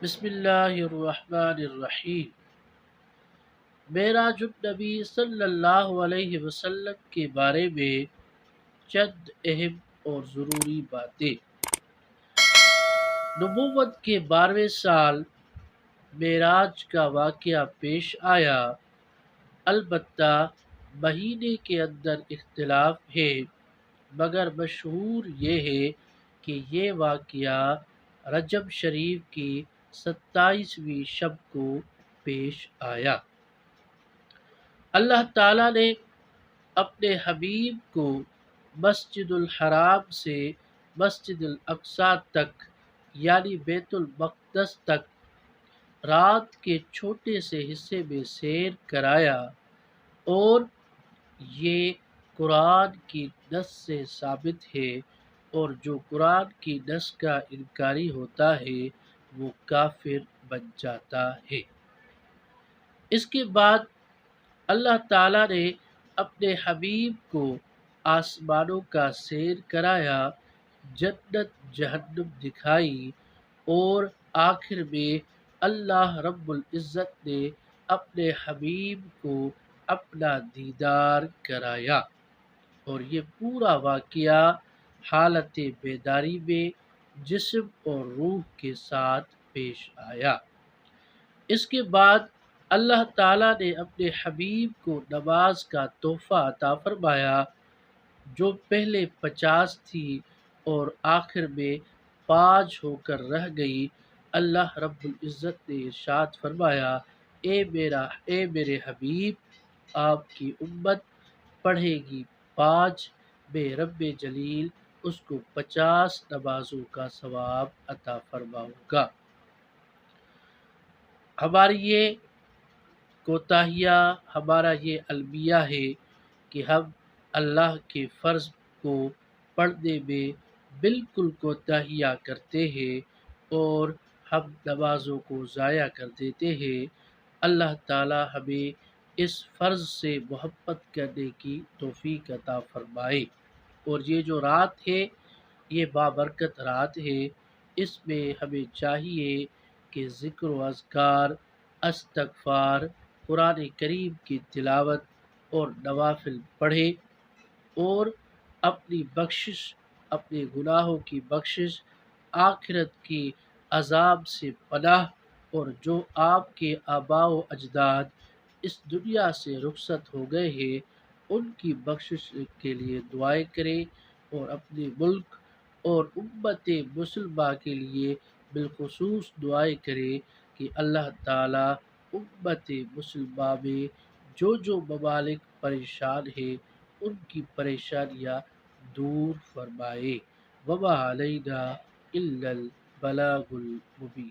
بسم اللہ الرحمن الرحیم۔ معراج النبی صلی اللہ علیہ وسلم کے بارے میں چند اہم اور ضروری باتیں۔ نبوت کے 12ویں سال معراج کا واقعہ پیش آیا، البتہ مہینے کے اندر اختلاف ہے، مگر مشہور یہ ہے کہ یہ واقعہ رجب شریف کی 27ویں شب کو پیش آیا۔ اللہ تعالیٰ نے اپنے حبیب کو مسجد الحرام سے مسجد الاقصیٰ تک یعنی بیت المقدس تک رات کے چھوٹے سے حصے میں سیر کرایا، اور یہ قرآن کی نص سے ثابت ہے، اور جو قرآن کی نص کا انکاری ہوتا ہے وہ کافر بن جاتا ہے۔ اس کے بعد اللہ تعالیٰ نے اپنے حبیب کو آسمانوں کا سیر کرایا، جنت جہنم دکھائی، اور آخر میں اللہ رب العزت نے اپنے حبیب کو اپنا دیدار کرایا، اور یہ پورا واقعہ حالت بیداری میں جسم اور روح کے ساتھ پیش آیا۔ اس کے بعد اللہ تعالیٰ نے اپنے حبیب کو نماز کا تحفہ عطا فرمایا، جو پہلے 50 تھی اور آخر میں 5 ہو کر رہ گئی۔ اللہ رب العزت نے ارشاد فرمایا، اے میرے حبیب، آپ کی امت پڑھے گی 5، میں رب جلیل اس کو 50 نمازوں کا ثواب عطا فرماؤں گا۔ ہماری یہ کوتاہیاں، ہمارا یہ المیہ ہے کہ ہم اللہ کے فرض کو پڑھنے میں بالکل کوتاہیاں کرتے ہیں، اور ہم نمازوں کو ضائع کر دیتے ہیں۔ اللہ تعالی ہمیں اس فرض سے محبت کرنے کی توفیق عطا فرمائے۔ اور یہ جو رات ہے، یہ بابرکت رات ہے، اس میں ہمیں چاہیے کہ ذکر و اذکار، استغفار، قرآن کریم کی تلاوت اور نوافل پڑھے، اور اپنی بخشش، اپنے گناہوں کی بخشش، آخرت کی عذاب سے پناہ، اور جو آپ کے آباء و اجداد اس دنیا سے رخصت ہو گئے ہیں ان کی بخشش کے لیے دعائیں کریں، اور اپنے ملک اور امت مسلمہ کے لیے بالخصوص دعائیں کریں کہ اللہ تعالیٰ امت مسلمہ میں جو ممالک پریشان ہیں ان کی پریشانیاں دور فرمائے۔ وما علینا الا البلاغ المبین۔